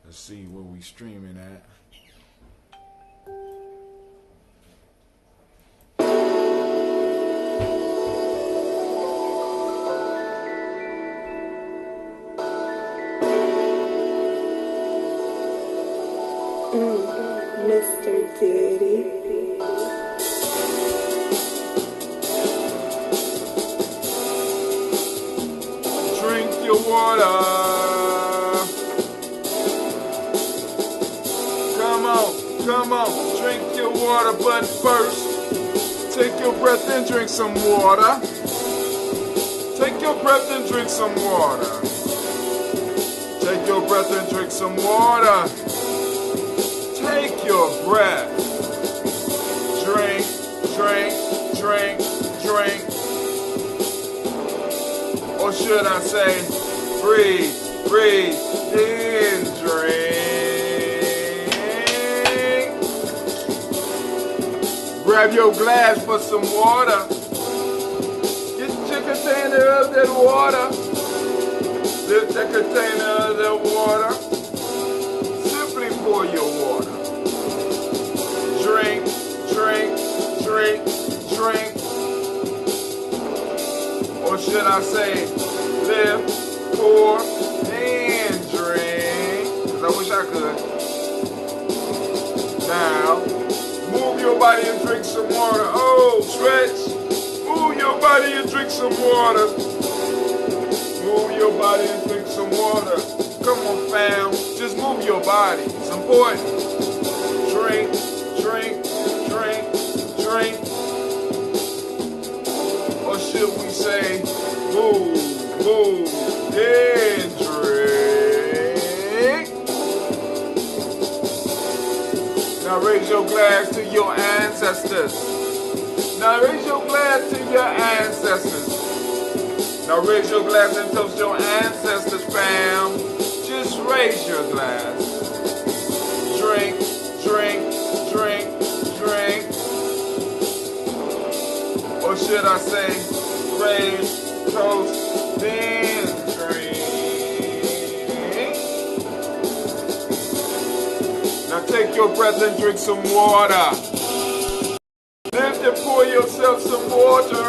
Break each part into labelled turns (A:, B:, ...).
A: Let's see where we streaming at.
B: Mr. Diddy.
A: Drink your water. Come on, drink your water, but first, take your breath and drink some water. Take your breath and drink some water. Take your breath and drink some water. Take your breath. Drink, drink, drink, drink. Or should I say, breathe, breathe, in, drink. Grab your glass for some water. Get your container of that water. Lift that container of that water. Simply pour your water. Drink, drink, drink, drink. Or should I say, lift, pour, and drink. Because I wish I could. Now, move your body and drink some water. Oh, stretch. Move your body and drink some water. Move your body and drink some water. Come on, fam. Just move your body. It's important. Drink, drink, drink, drink. Or should we say, move, move, and drink. Now raise your glass to your ancestors. Now raise your glass to your ancestors. Now raise your glass and toast your ancestors, fam. Just raise your glass. Drink, drink, drink, drink. Or should I say, raise, toast, then drink. Now take your breath and drink some water. Lift and pour yourself some water.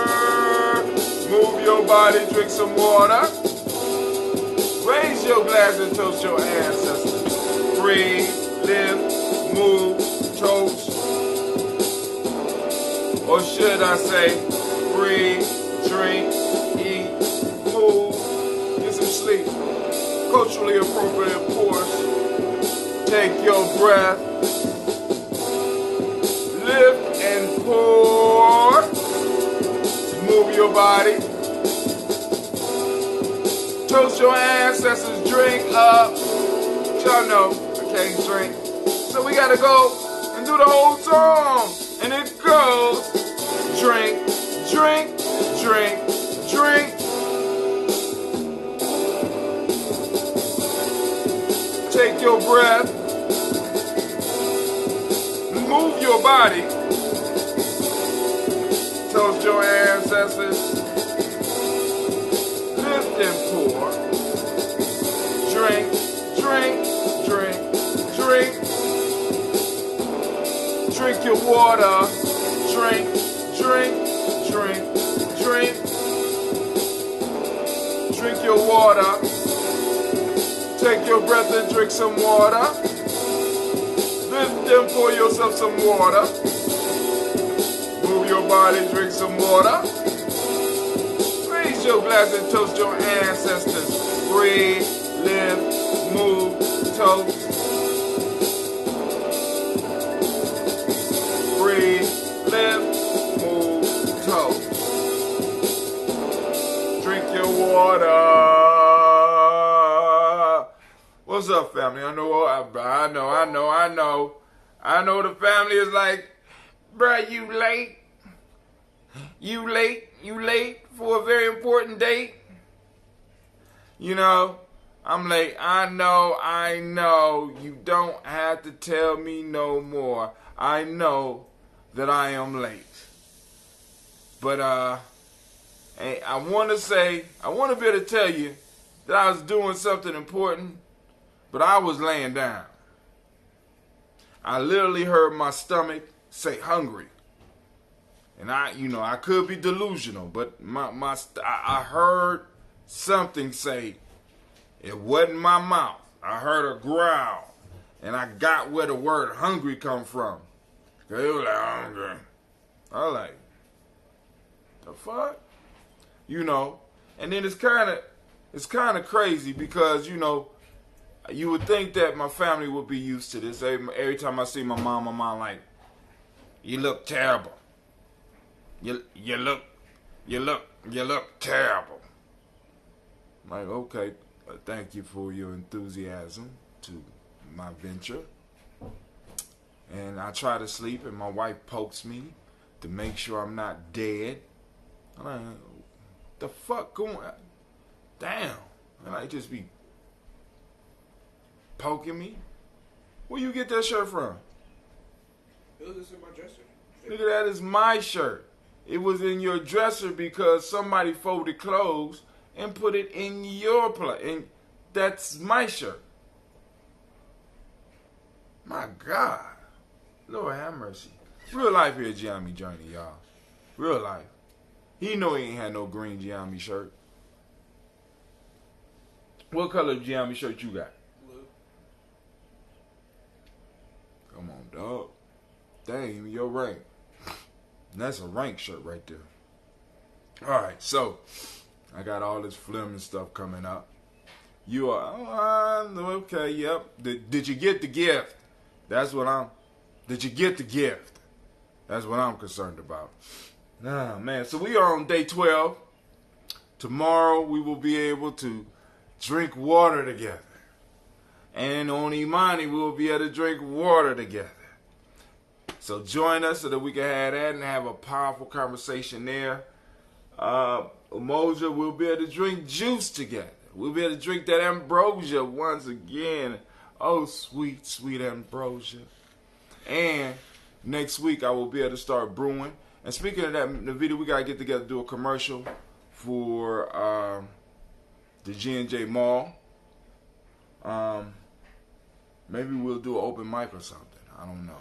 A: Move your body, drink some water. Raise your glass and toast your ancestors. Breathe, lift, move, toast. Or should I say, breathe, drink, eat, move, get some sleep. Culturally appropriate, of course. Take your breath. Lift and pour. Move your body. Toast your ancestors. Drink up. Y'all know I can't drink. So we gotta go and do the whole song. And it goes, drink, drink, drink, drink. Take your breath. Move your body. Toast your ancestors. Lift and pour. Drink, drink, drink, drink. Drink your water. Drink, drink, drink, drink. Drink your water. Take your breath and drink some water. Lift and pour yourself some water. Move your body, drink some water. Raise your glass and toast your ancestors. Breathe, live, move, toast. Breathe, live, move, toast. Drink your water. What's up, family? I know the family is like, bruh, you late. You late for a very important date. You know, I'm late. I know. You don't have to tell me no more. I know that I am late. But hey, I want to be able to tell you that I was doing something important. But I was laying down. I literally heard my stomach say hungry. And I could be delusional, but I heard something say, it wasn't my mouth. I heard a growl. And I got where the word hungry come from. It was like, hungry. I was like, the fuck? And then it's kind of crazy because, you would think that my family would be used to this. Every time I see my mom like, you look terrible. You look terrible. I'm like, okay, thank you for your enthusiasm to my venture. And I try to sleep, and my wife pokes me to make sure I'm not dead. I'm like, the fuck going on? Damn. And I just be poking me. Where you get that shirt from?
C: It was in my dresser.
A: Look at that, it's my shirt. It was in your dresser because somebody folded clothes and put it in your place. And that's my shirt. My God. Lord have mercy. Real life here, Gye-Nyame journey, y'all. Real life. He know he ain't had no green Gye-Nyame shirt. What color Gye-Nyame shirt you got?
C: Blue.
A: Come on, dog. Dang, your rank. And that's a rank shirt right there. Alright, so I got all this phlegm and stuff coming up. You are, okay, yep. Did you get the gift? Did you get the gift? That's what I'm concerned about. Nah, man. So we are on day 12. Tomorrow we will be able to drink water together. And on Imani we will be able to drink water together. So join us so that we can have that and have a powerful conversation there. Umoja, we'll be able to drink juice together. We'll be able to drink that ambrosia once again. Oh, sweet, sweet ambrosia. And next week I will be able to start brewing. And speaking of that, the video, we got to get together to do a commercial for the G&J Mall. Maybe we'll do an open mic or something. I don't know.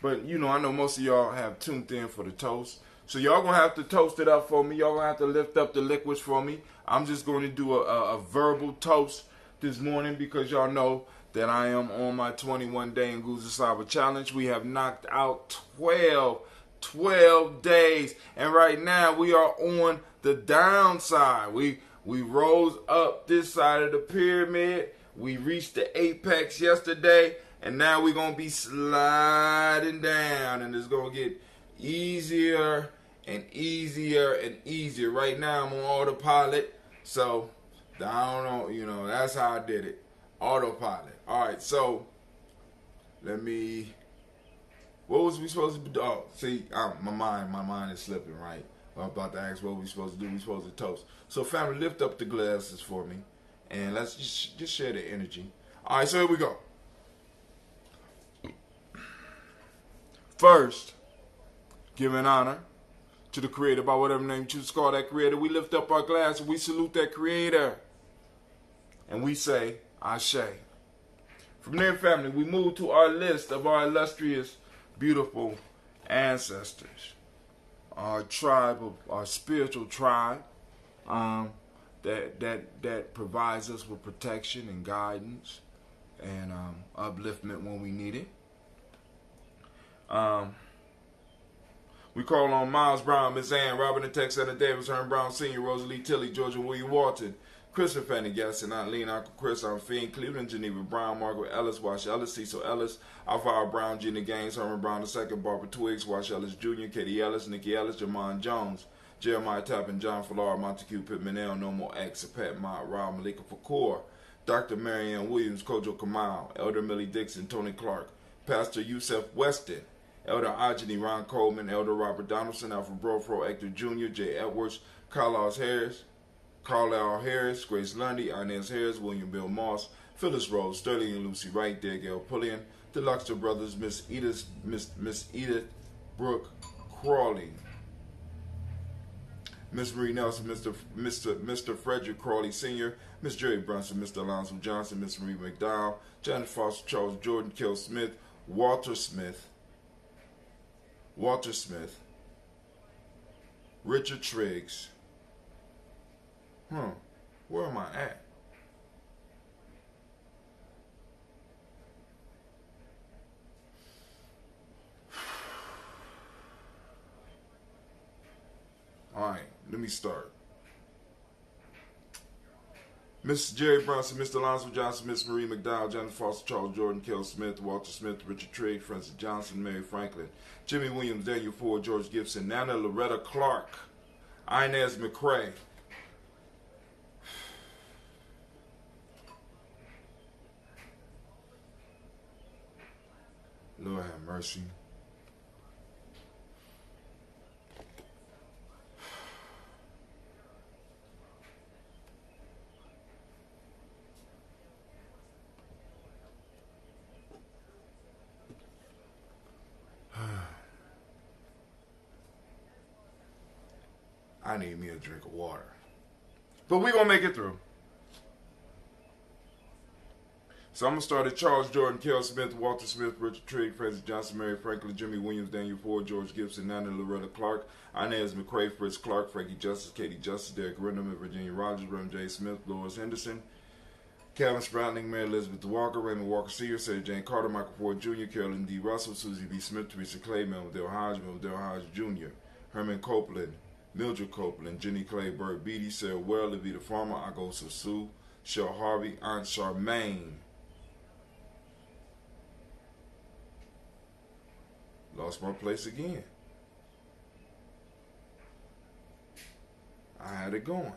A: But I know most of y'all have tuned in for the toast. So y'all gonna have to toast it up for me. Y'all gonna have to lift up the liquids for me. I'm just going to do a verbal toast this morning because y'all know that I am on my 21-day Nguza Saba challenge. We have knocked out 12 days. And right now we are on the downside. We rose up this side of the pyramid. We reached the apex yesterday. And now we're going to be sliding down. And it's going to get easier and easier and easier. Right now I'm on autopilot. So, I don't know, that's how I did it. Autopilot. All right, so, what was we supposed to do? Oh, see, my mind is slipping, right? I'm about to ask what we supposed to do. We supposed to toast. So, family, lift up the glasses for me. And let's just share the energy. All right, so here we go. First, giving honor to the Creator by whatever name you choose to call that Creator. We lift up our glass and we salute that Creator. And we say, Ashe. From there, family, we move to our list of our illustrious, beautiful ancestors. Our tribe, our spiritual tribe, that provides us with protection and guidance and upliftment when we need it. We call on Miles Brown, Miss Ann, Robert and Tex, Anna Davis, Herm Brown Sr., Rosalie Tilley, Georgia William Walton, Christopher Fanny Gasson, Aunt Lena, Uncle Chris, Aunt Fiend, Cleveland, Geneva Brown, Margaret Ellis, Wash Ellis, Cecil Ellis, Alpha Brown, Gina Gaines, Herman Brown II, Barbara Twiggs, Wash Ellis Jr., Katie Ellis, Nikki Ellis, Jamon Jones, Jeremiah Tappan, John Fallar, Montague Pittman L, No More X, Pat Mott, Rob Malika Fakor, Dr. Marianne Williams, Kojo Kamal, Elder Millie Dixon, Tony Clark, Pastor Yusef Weston, Elder Ajani, Ron Coleman, Elder Robert Donaldson, Alfred Brofro, Hector Jr., Jay Edwards, Carlisle Harris, Grace Lundy, Inez Harris, William Bill Moss, Phyllis Rose, Sterling and Lucy Wright, Gail Pullian, the Luxor Brothers, Miss Edith Brooke Crawley, Miss Marie Nelson, Mr. Frederick Crawley Sr., Miss Jerry Brunson, Mr. Alonzo Johnson, Miss Marie McDowell, Janet Foster, Charles Jordan, Kel Smith, Walter Smith, Richard Triggs. Where am I at? Alright, let me start. Mr. Jerry Brunson, Mr. Alonzo Johnson, Miss Marie McDowell, Janet Foster, Charles Jordan, Kel Smith, Walter Smith, Richard Trigg, Francis Johnson, Mary Franklin, Jimmy Williams, Daniel Ford, George Gibson, Nana Loretta Clark, Inez McCrae. Lord have mercy. I need me a drink of water. But we're going to make it through. So I'm going to start at Charles Jordan, Kel Smith, Walter Smith, Richard Trigg, Francis Johnson, Mary Franklin, Jimmy Williams, Daniel Ford, George Gibson, Nana Loretta Clark, Inez McCrae, Fritz Clark, Frankie Justice, Katie Justice, Derek Renderman, Virginia Rogers, Reverend J. Smith, Lois Henderson, Calvin Spratling, Mary Elizabeth Walker, Raymond Walker Sr., Sarah Jane Carter, Michael Ford Jr., Carolyn D. Russell, Susie B. Smith, Teresa Clay, Melville Hodge, Melville Hodge Jr., Herman Copeland, Mildred Copeland, Jenny Clay, Burt Beatty, Sarah Well, Levita Farmer, Agosa Sue, Shell Harvey, Aunt Charmaine. Lost my place again. I had it going.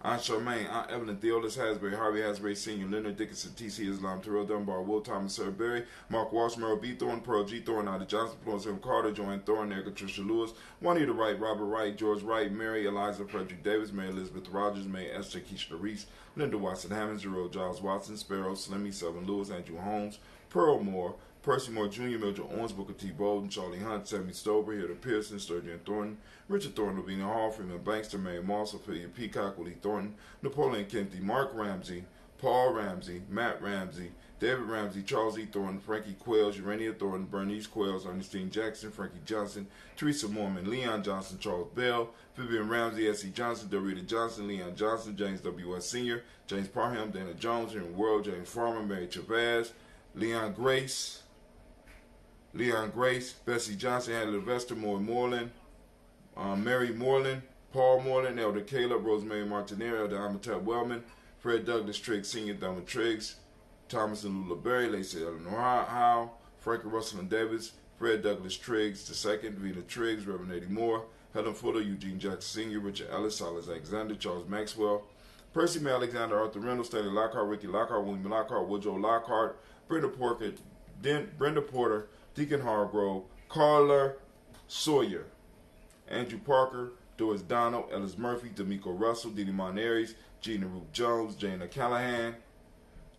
A: Aunt Charmaine, Aunt Evelyn, Theolis Hasbury, Harvey Hasbury Sr., Leonard Dickinson, T.C. Islam, Terrell Dunbar, Will Thomas, Sarah Berry, Mark Walsh, Merrill B. Thorne, Pearl G. Thorne, Ida Johnson, Florence M. Carter, Joanne Thorne, Erica Tricia Lewis, Juanita Wright, Robert Wright, George Wright, Mary Eliza Frederick Davis, Mary Elizabeth Rogers, May Esther Keisha Reese, Linda Watson Hammonds, Gerald Giles Watson, Sparrow, Slimmy, Selvin Lewis, Andrew Holmes, Pearl Moore, Percy Moore Jr., Mildred Owens, Booker T. Bolden, Charlie Hunt, Sammy Stover, Hilda Pearson, Sturgeon Thornton, Richard Thornton, Lavina Hall, Freeman Bankster, Mary Moss, Ophelia Peacock, Willie Thornton, Napoleon Kennedy, Mark Ramsey, Paul Ramsey, Matt Ramsey, David Ramsey, Charles E. Thornton, Frankie Quells, Urania Thornton, Bernice Quells, Ernestine Jackson, Frankie Johnson, Teresa Mormon, Leon Johnson, Charles Bell, Vivian Ramsey, S.E. Johnson, Dorita Johnson, Leon Johnson, James W.S. Sr., James Parham, Dana Jones, Henry World, James Farmer, Mary Chavez, Leon Grace, Bessie Johnson, Hadley Levester, Moreland, Mary Moreland, Paul Moreland, Elder Caleb, Rosemary Martinez, Elder Amatep Wellman, Fred Douglas Triggs Sr., Thelma Triggs, Thomas and Lula Berry, Lacey Eleanor Howe, Frankie Russell and Davis, Fred Douglas Triggs II, Vina Triggs, Reverend Eddie Moore, Helen Fuller, Eugene Jackson Sr., Richard Ellis, Silas Alexander, Charles Maxwell, Percy May Alexander, Arthur Reynolds, Stanley Lockhart, Ricky Lockhart, William Lockhart, Woodrow Lockhart, Brenda Porter, Deacon Hargrove, Carla Sawyer, Andrew Parker, Doris Donald, Ellis Murphy, D'Amico Russell, Didi Monares, Gina Ruth Jones, Jana Callahan,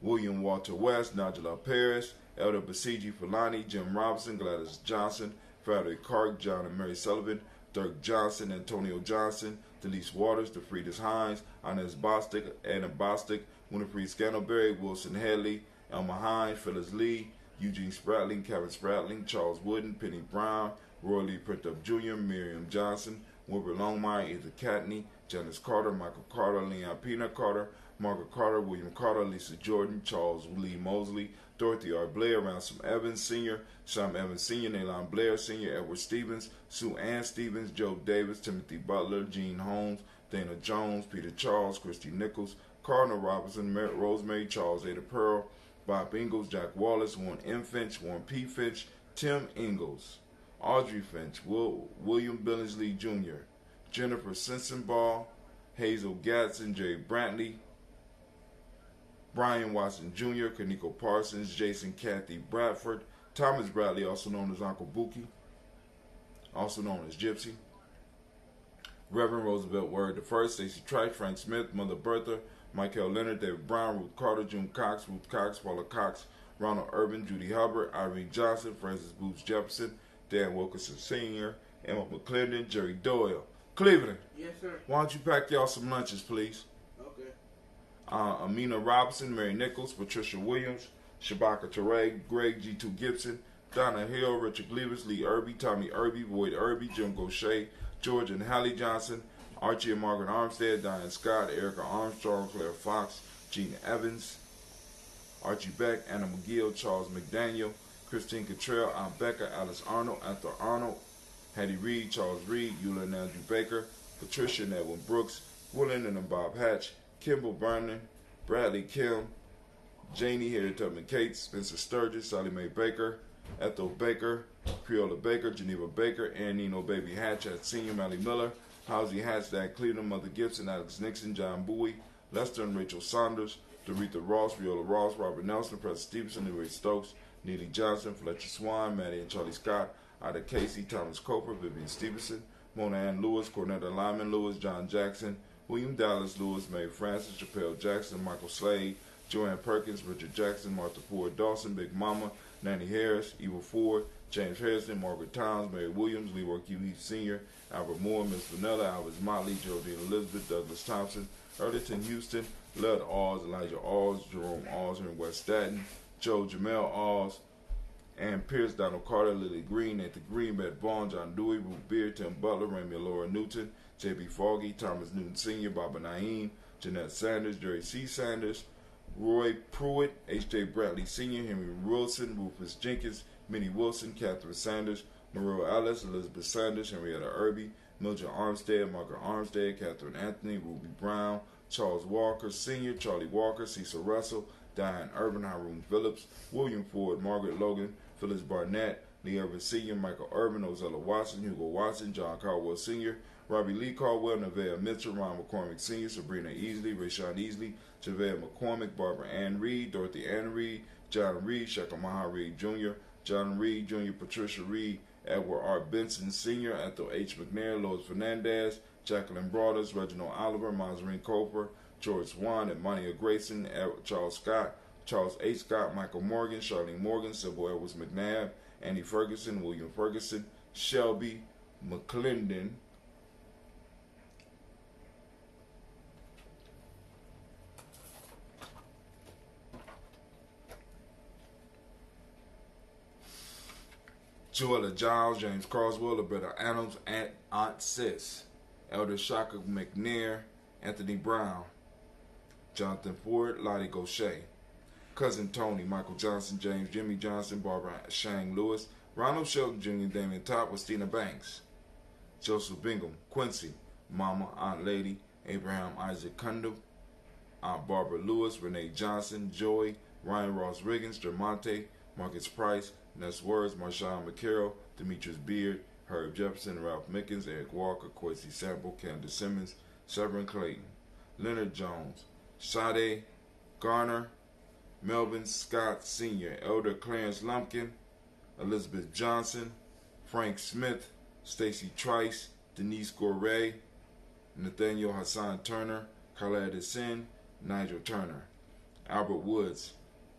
A: William Walter West, Nigel Paris, Elder Basiji Fulani, Jim Robinson, Gladys Johnson, Frederick Clark, John and Mary Sullivan, Dirk Johnson, Antonio Johnson, Delise Waters, DeFridas Hines, Inez Bostic, Anna Bostic, Winifred Scantleberry, Wilson Headley, Elma Hines, Phyllis Lee, Eugene Spratling, Kevin Spratling, Charles Wooden, Penny Brown, Roy Lee Printup Jr., Miriam Johnson, Wilbur Longmire, Ethan Catney, Janice Carter, Michael Carter, Leon Peanut Carter, Margaret Carter, William Carter, Lisa Jordan, Charles Lee Mosley, Dorothy R. Blair, Ransom Evans Sr., Sam Evans Sr., Nalon Blair Sr., Edward Stevens, Sue Ann Stevens, Joe Davis, Timothy Butler, Gene Holmes, Dana Jones, Peter Charles, Christy Nichols, Cardinal Robinson, Rosemary Charles, Ada Pearl, Bob Ingalls, Jack Wallace, Warren M. Finch, Warren P. Finch, Tim Ingalls, Audrey Finch, William Billingsley Jr., Jennifer Sensenbaugh, Hazel Gatson, Jerry Brantley, Brian Watson Jr., Kaniko Parsons, Jason Kathy Bradford, Thomas Bradley, also known as Uncle Buki, also known as Gypsy, Reverend Roosevelt Word I, Stacey Trice, Frank Smith, Mother Bertha, Michael Leonard, David Brown, Ruth Carter, June Cox, Ruth Cox, Paula Cox, Ronald Urban, Judy Hubbard, Irene Johnson, Francis Booth Jefferson, Dan Wilkinson Sr., Emma McClendon, Jerry Doyle. Cleveland,
C: Yes, sir.
A: why don't you pack y'all some lunches, please?
C: Okay.
A: Amina Robinson, Mary Nichols, Patricia Williams, Shabaka Teray, Greg G2 Gibson, Donna Hill, Richard Gleavers, Lee Irby, Tommy Irby, Boyd Irby, Jim Gaucher, George and Hallie Johnson, Archie and Margaret Armstead, Diane Scott, Erica Armstrong, Claire Fox, Gene Evans, Archie Beck, Anna McGill, Charles McDaniel, Christine Cottrell, Aunt Becca, Alice Arnold, Arthur Arnold, Hattie Reed, Charles Reed, Eula and Andrew Baker, Patricia and Edwin Brooks, Willen and Bob Hatch, Kimball Vernon, Bradley Kim, Janie Harriet Tubman Cates, Spencer Sturgis, Sally Mae Baker, Ethel Baker, Creola Baker, Geneva Baker, Ann Nino Baby Hatch at Senior, Mally Miller, Housie Hatch, Dad Cleveland, Mother Gibson, Alex Nixon, John Bowie, Lester and Rachel Saunders, Doretha Ross, Viola Ross, Robert Nelson, Preston Stevenson, Ray Stokes, Neely Johnson, Fletcher Swan, Maddie and Charlie Scott, Ida Casey, Thomas Coper, Vivian Stevenson, Mona Ann Lewis, Cornetta Lyman Lewis, John Jackson, William Dallas Lewis, Mary Francis, Chappelle Jackson, Michael Slade, Joanne Perkins, Richard Jackson, Martha Ford Dawson, Big Mama, Nanny Harris, Eva Ford, James Harrison, Margaret Towns, Mary Williams, Leroy Q. Heath Sr., Albert Moore, Miss Vanilla, Albert Motley, Geraldine Elizabeth, Douglas Thompson, Erlington Houston, Lud Alls, Elijah Alls, Jerome Alls here in West Staten, Joe Jamel Alls, Ann Pierce, Donald Carter, Lily Green, Nathan Green, Matt Vaughn, John Dewey, Ruth Beard, Tim Butler, Rami Laura Newton, J.B. Foggy, Thomas Newton Sr., Baba Naeem, Jeanette Sanders, Jerry C. Sanders, Roy Pruitt, H.J. Bradley Sr., Henry Wilson, Rufus Jenkins, Minnie Wilson, Catherine Sanders, Maria Ellis, Elizabeth Sanders, Henrietta Irby, Mildred Armstead, Margaret Armstead, Catherine Anthony, Ruby Brown, Charles Walker Sr., Charlie Walker, Cecil Russell, Diane Urban, Haroon Phillips, William Ford, Margaret Logan, Phyllis Barnett, Lee Urban Sr., Michael Urban, Ozella Watson, Hugo Watson, John Caldwell Sr., Robbie Lee Caldwell, Nevaeh Mitchell, Ron McCormick Sr., Sabrina Easley, Rayshawn Easley, Javea McCormick, Barbara Ann Reed, Dorothy Ann Reed, John Reed, Shekamaha Reed Jr., John Reed Jr., Patricia Reed, Edward R. Benson Sr., Ethel H. McNair, Lois Fernandez, Jacqueline Broaders, Reginald Oliver, Mazarine Coper, George Swan, Emania Grayson, Charles Scott, Charles H. Scott, Michael Morgan, Charlene Morgan, Sybil Edwards McNabb, Annie Ferguson, William Ferguson, Shelby McClendon, Joella Giles, James Carswell, Roberta Adams, Aunt Sis, Elder Shaka McNair, Anthony Brown, Jonathan Ford, Lottie Gaucher, Cousin Tony, Michael Johnson, James Jimmy Johnson, Barbara Shang Lewis, Ronald Shelton Jr., Damian Top, Christina Banks, Joseph Bingham, Quincy, Mama, Aunt Lady, Abraham Isaac Kundum, Aunt Barbara Lewis, Renee Johnson, Joey, Ryan Ross Riggins, Jermonte, Marcus Price, Ness Words, Marshawn McCarroll, Demetrius Beard, Herb Jefferson, Ralph Mickens, Eric Walker, Quincy Sample, Candace Simmons, Severin Clayton, Leonard Jones, Sade Garner, Melvin Scott Sr., Elder Clarence Lumpkin, Elizabeth Johnson, Frank Smith, Stacy Trice, Denise Goray, Nathaniel Hassan Turner, Khaled Hassan, Nigel Turner, Albert Woods,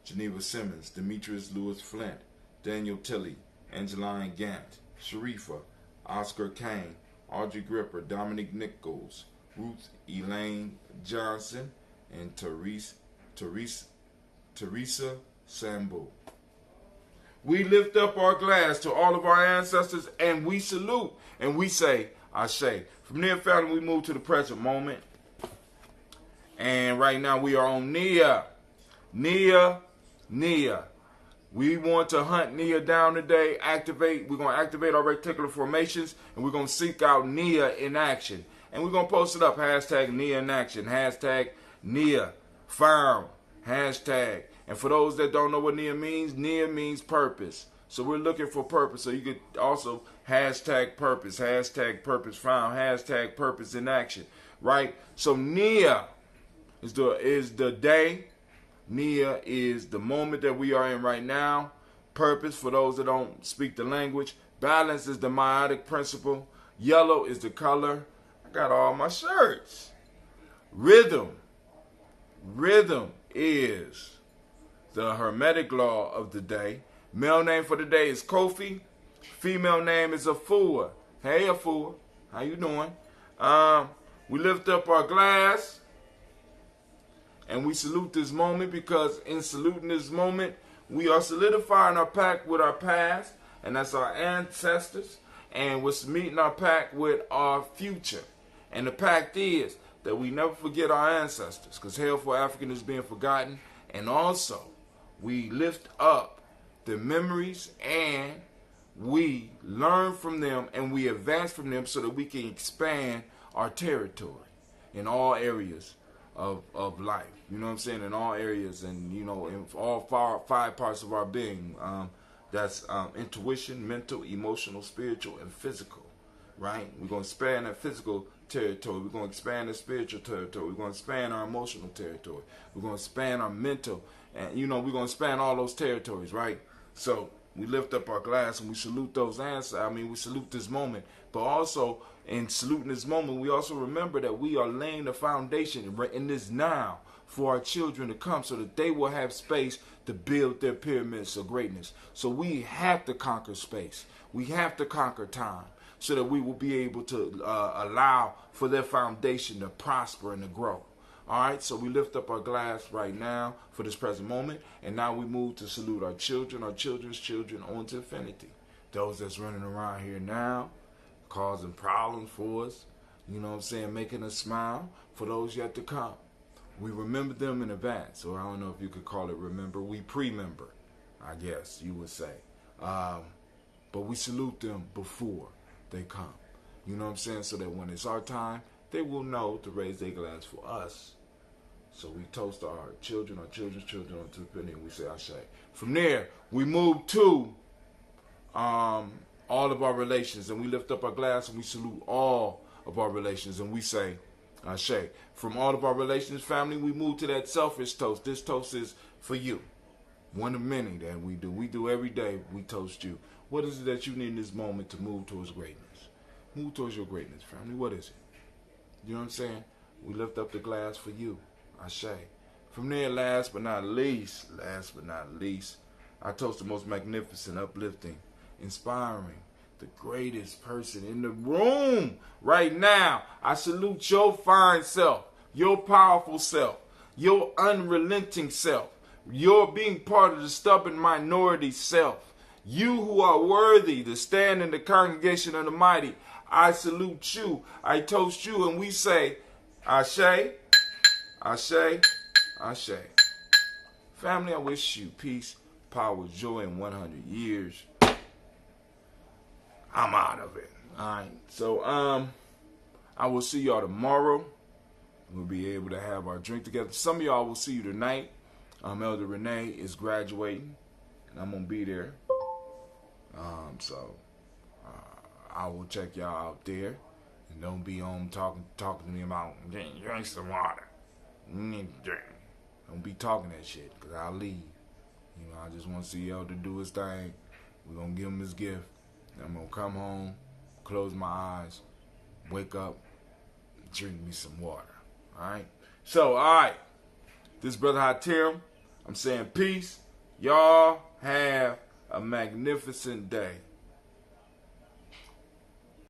A: Geneva Simmons, Demetrius Lewis Flint, Daniel Tilley, Angeline Gant, Sharifa, Oscar Kane, Audrey Gripper, Dominic Nichols, Ruth Elaine Johnson, and Teresa Sambo. We lift up our glass to all of our ancestors and we salute and we say, Ashe. From there, family, we move to the present moment. And right now we are on Nia. Nia. We want to hunt Nia down today, activate. We're going to activate our reticular formations, and we're going to seek out Nia in action. And we're going to post it up, hashtag Nia in action, hashtag Nia found, hashtag. And for those that don't know what Nia means purpose. So we're looking for purpose. So you could also hashtag purpose found, hashtag purpose in action, right? So Nia is the day. Nia is the moment that we are in right now. Purpose, for those that don't speak the language. Balance is the meiotic principle. Yellow is the color. I got all my shirts. Rhythm is the hermetic law of the day. Male name for the day is Kofi. Female name is Afua. Hey, Afua. How you doing? We lift up our glass and we salute this moment, because in saluting this moment, we are solidifying our pact with our past, and that's our ancestors, and we're meeting our pact with our future. And the pact is that we never forget our ancestors, because hell for African is being forgotten. And also, we lift up the memories and we learn from them and we advance from them so that we can expand our territory in all areas of life. You know what I'm saying? In all areas, and in all five parts of our being. That's intuition, mental, emotional, spiritual, and physical. Right? We're going to expand that physical territory. We're going to expand the spiritual territory. We're going to expand our emotional territory. We're going to expand our mental. And, we're going to expand all those territories, right? So we lift up our glass and we salute those answers. We salute this moment. But also, in saluting this moment, we also remember that we are laying the foundation in this now for our children to come, so that they will have space to build their pyramids of greatness. So we have to conquer space. We have to conquer time, so that we will be able to allow for their foundation to prosper and to grow. All right, so we lift up our glass right now for this present moment, and now we move to salute our children, our children's children, on to infinity. Those that's running around here now, causing problems for us, making us smile, for those yet to come. We remember them in advance, or I don't know if you could call it remember. We pre-member, I guess you would say. But we salute them before they come. You know what I'm saying? So that when it's our time, they will know to raise their glass for us. So we toast our children, our children's children, onto infinity, and we say Ashe. From there, we move to all of our relations, and we lift up our glass and we salute all of our relations, and we say Ashe. From all of our relations, family, we move to that selfish toast. This toast is for you. One of many that we do. We do every day. We toast you. What is it that you need in this moment to move towards greatness? Move towards your greatness, family. What is it? You know what I'm saying? We lift up the glass for you. Ashe. From there, last but not least, I toast the most magnificent, uplifting, inspiring, the greatest person in the room right now. I salute your fine self, your powerful self, your unrelenting self, your being part of the stubborn minority self. You who are worthy to stand in the congregation of the mighty. I salute you. I toast you, and we say, Ashe, Ashe, Ashe. Family, I wish you peace, power, joy, in 100 years. I'm out of it. All right. So, I will see y'all tomorrow. We'll be able to have our drink together. Some of y'all will see you tonight. Elder Renee is graduating, and I'm gonna be there. So I will check y'all out there, and don't be on talking to me about drink some water. Don't be talking that shit, because I'll leave. I just want to see Elder do his thing. We're going to give him his gift. I'm going to come home, close my eyes, wake up, drink me some water. All right? So, all right. This is Brother Hatim. I'm saying peace. Y'all have a magnificent day.